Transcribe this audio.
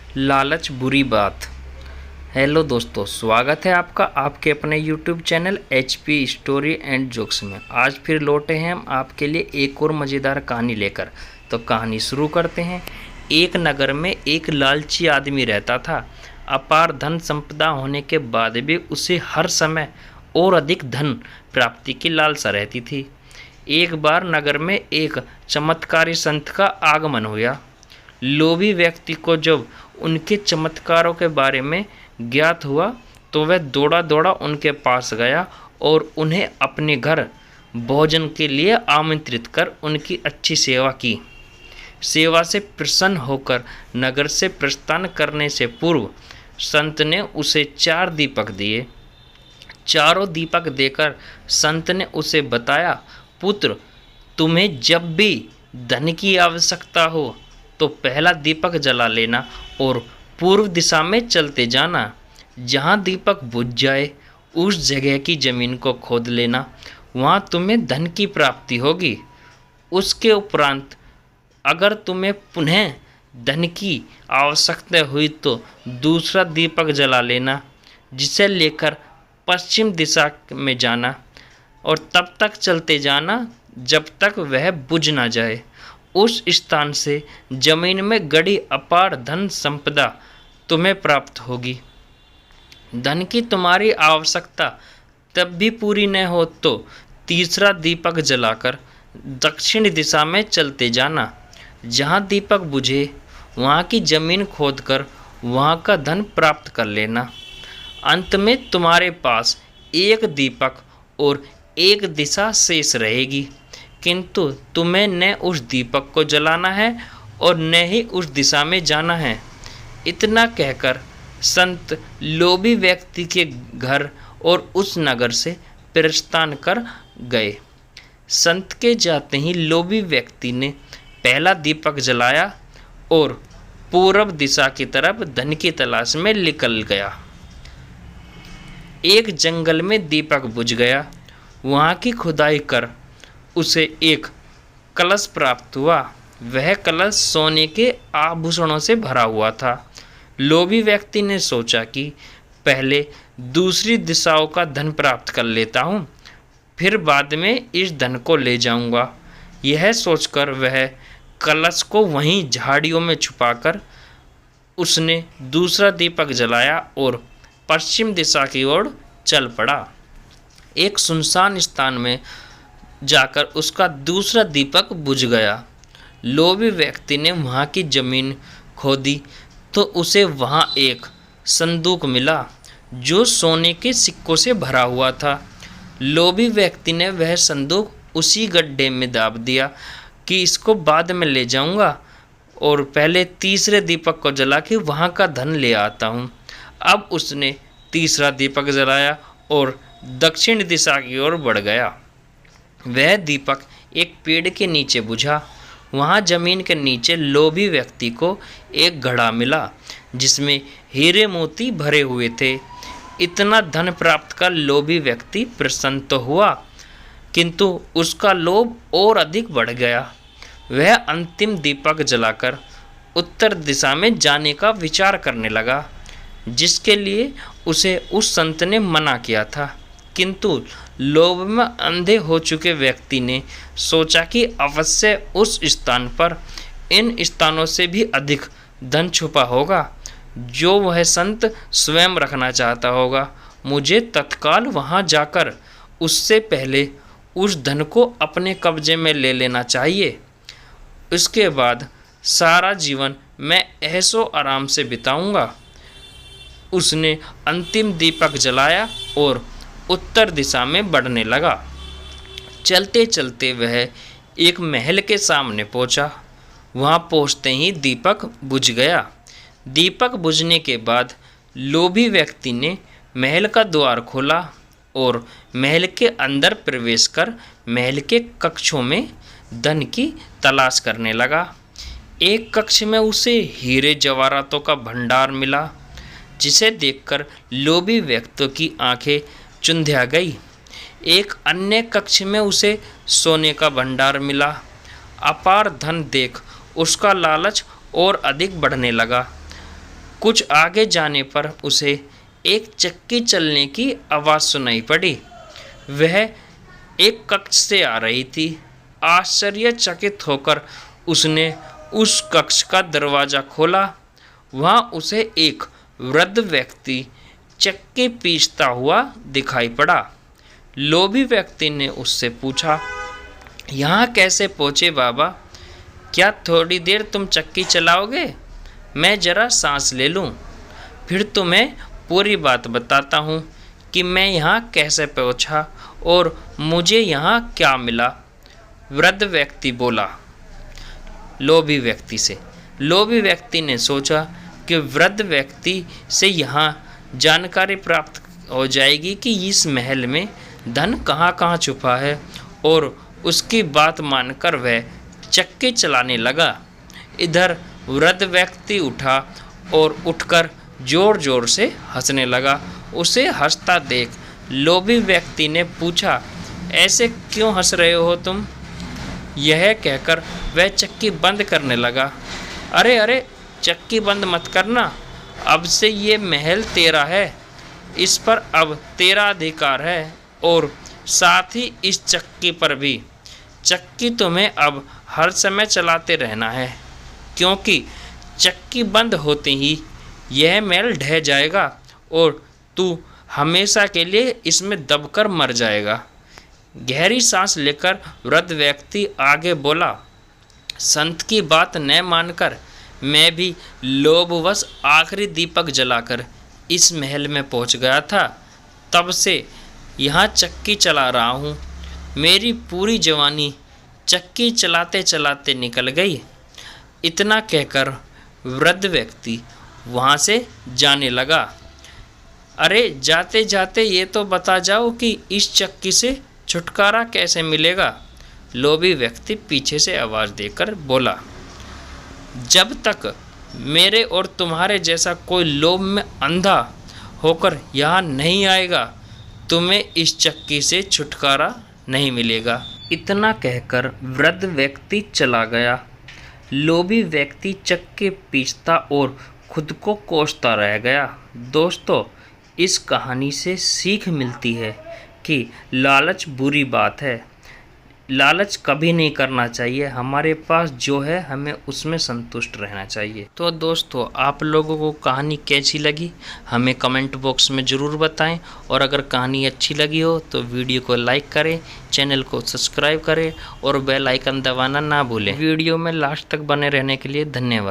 लालच बुरी बात। हेलो दोस्तों, स्वागत है आपका आपके अपने YouTube channel HP story and jokes में। आज फिर लौटे हैं हम आपके लिए एक और मज़ेदार कहानी लेकर। तो कहानी शुरू करते हैं। एक नगर में एक लालची आदमी रहता था। अपार धन संपदा होने के बाद भी उसे हर समय और अधिक धन प्राप्ति की लालसा रहती थी। एक बार नगर में एक चमत्कारी संत का आगमन हुआ। लोभी व्यक्ति को जब उनके चमत्कारों के बारे में ज्ञात हुआ तो वह दौड़ा दौड़ा उनके पास गया और उन्हें अपने घर भोजन के लिए आमंत्रित कर उनकी अच्छी सेवा की। सेवा से प्रसन्न होकर नगर से प्रस्थान करने से पूर्व संत ने उसे 4 दीपक दिए। चारों दीपक देकर संत ने उसे बताया, पुत्र, तुम्हें जब भी धन की आवश्यकता हो तो पहला दीपक जला लेना और पूर्व दिशा में चलते जाना। जहाँ दीपक बुझ जाए उस जगह की जमीन को खोद लेना, वहाँ तुम्हें धन की प्राप्ति होगी। उसके उपरांत अगर तुम्हें पुनः धन की आवश्यकता हुई तो दूसरा दीपक जला लेना, जिसे लेकर पश्चिम दिशा में जाना और तब तक चलते जाना जब तक वह बुझ ना जाए। उस स्थान से जमीन में गड़ी अपार धन संपदा तुम्हें प्राप्त होगी। धन की तुम्हारी आवश्यकता तब भी पूरी न हो तो तीसरा दीपक जलाकर दक्षिण दिशा में चलते जाना। जहाँ दीपक बुझे वहाँ की जमीन खोदकर वहाँ का धन प्राप्त कर लेना। अंत में तुम्हारे पास एक दीपक और एक दिशा शेष रहेगी, किंतु तुम्हें न उस दीपक को जलाना है और न ही उस दिशा में जाना है। इतना कहकर संत लोभी व्यक्ति के घर और उस नगर से प्रस्थान कर गए। संत के जाते ही लोभी व्यक्ति ने पहला दीपक जलाया और पूर्व दिशा की तरफ धन की तलाश में निकल गया। एक जंगल में दीपक बुझ गया। वहाँ की खुदाई कर उसे एक कलश प्राप्त हुआ। वह कलश सोने के आभूषणों से भरा हुआ था। लोभी व्यक्ति ने सोचा कि पहले दूसरी दिशाओं का धन प्राप्त कर लेता हूँ, फिर बाद में इस धन को ले जाऊँगा। यह सोचकर वह कलश को वहीं झाड़ियों में छुपाकर उसने दूसरा दीपक जलाया और पश्चिम दिशा की ओर चल पड़ा। एक सुनसान स्थान में जाकर उसका दूसरा दीपक बुझ गया। लोभी व्यक्ति ने वहाँ की जमीन खोदी तो उसे वहाँ एक संदूक मिला जो सोने के सिक्कों से भरा हुआ था। लोभी व्यक्ति ने वह संदूक उसी गड्ढे में दाब दिया कि इसको बाद में ले जाऊंगा और पहले तीसरे दीपक को जला के वहाँ का धन ले आता हूँ। अब उसने तीसरा दीपक जलाया और दक्षिण दिशा की ओर बढ़ गया। वह दीपक एक पेड़ के नीचे बुझा। वहाँ जमीन के नीचे लोभी व्यक्ति को एक घड़ा मिला जिसमें हीरे मोती भरे हुए थे। इतना धन प्राप्त कर लोभी व्यक्ति प्रसन्न तो हुआ, किंतु उसका लोभ और अधिक बढ़ गया। वह अंतिम दीपक जलाकर उत्तर दिशा में जाने का विचार करने लगा, जिसके लिए उसे उस संत ने मना किया था। किंतु लोभ में अंधे हो चुके व्यक्ति ने सोचा कि अवश्य उस स्थान पर इन स्थानों से भी अधिक धन छुपा होगा जो वह संत स्वयं रखना चाहता होगा। मुझे तत्काल वहां जाकर उससे पहले उस धन को अपने कब्जे में ले लेना चाहिए। उसके बाद सारा जीवन मैं ऐशो आराम से बिताऊंगा। उसने अंतिम दीपक जलाया और उत्तर दिशा में बढ़ने लगा। चलते चलते वह एक महल के सामने पहुंचा। वहां पहुंचते ही दीपक बुझ गया। दीपक बुझने के बाद लोभी व्यक्ति ने महल का द्वार खोला और महल के अंदर प्रवेश कर महल के कक्षों में धन की तलाश करने लगा। एक कक्ष में उसे हीरे जवाहरातों का भंडार मिला, जिसे देखकर लोभी व्यक्तियों की आंखें चुंधिया गई। एक अन्य कक्ष में उसे सोने का भंडार मिला। अपार धन देख उसका लालच और अधिक बढ़ने लगा। कुछ आगे जाने पर उसे एक चक्की चलने की आवाज़ सुनाई पड़ी। वह एक कक्ष से आ रही थी। आश्चर्यचकित होकर उसने उस कक्ष का दरवाज़ा खोला। वहाँ उसे एक वृद्ध व्यक्ति चक्की पीसता हुआ दिखाई पड़ा। लोभी व्यक्ति ने उससे पूछा, यहाँ कैसे पहुँचे बाबा? क्या थोड़ी देर तुम चक्की चलाओगे? मैं ज़रा सांस ले लूँ, फिर तुम्हें पूरी बात बताता हूँ कि मैं यहाँ कैसे पहुँचा और मुझे यहाँ क्या मिला। वृद्ध व्यक्ति बोला लोभी व्यक्ति से। लोभी व्यक्ति ने सोचा कि वृद्ध व्यक्ति से यहाँ जानकारी प्राप्त हो जाएगी कि इस महल में धन कहाँ कहाँ छुपा है, और उसकी बात मानकर वह चक्की चलाने लगा। इधर वृद्ध व्यक्ति उठा और उठकर जोर जोर से हंसने लगा। उसे हंसता देख लोभी व्यक्ति ने पूछा, ऐसे क्यों हंस रहे हो तुम? यह कहकर वह चक्की बंद करने लगा। अरे अरे, चक्की बंद मत करना, अब से ये महल तेरा है, इस पर अब तेरा अधिकार है और साथ ही इस चक्की पर भी। चक्की तुम्हें अब हर समय चलाते रहना है, क्योंकि चक्की बंद होते ही यह महल ढह जाएगा और तू हमेशा के लिए इसमें दबकर मर जाएगा। गहरी सांस लेकर वृद्ध व्यक्ति आगे बोला, संत की बात न मानकर मैं भी लोभवश आखिरी दीपक जलाकर इस महल में पहुंच गया था। तब से यहाँ चक्की चला रहा हूँ। मेरी पूरी जवानी चक्की चलाते चलाते निकल गई। इतना कहकर वृद्ध व्यक्ति वहाँ से जाने लगा। अरे जाते जाते ये तो बता जाओ कि इस चक्की से छुटकारा कैसे मिलेगा? लोभी व्यक्ति पीछे से आवाज़ देकर बोला, जब तक मेरे और तुम्हारे जैसा कोई लोभ में अंधा होकर यहाँ नहीं आएगा, तुम्हें इस चक्की से छुटकारा नहीं मिलेगा। इतना कहकर वृद्ध व्यक्ति चला गया। लोभी व्यक्ति चक्की पीसता और खुद को कोसता रह गया। दोस्तों, इस कहानी से सीख मिलती है कि लालच बुरी बात है। लालच कभी नहीं करना चाहिए। हमारे पास जो है हमें उसमें संतुष्ट रहना चाहिए। तो दोस्तों, आप लोगों को कहानी कैसी लगी हमें कमेंट बॉक्स में ज़रूर बताएं, और अगर कहानी अच्छी लगी हो तो वीडियो को लाइक करें, चैनल को सब्सक्राइब करें और बेल आइकन दबाना ना भूलें। वीडियो में लास्ट तक बने रहने के लिए धन्यवाद।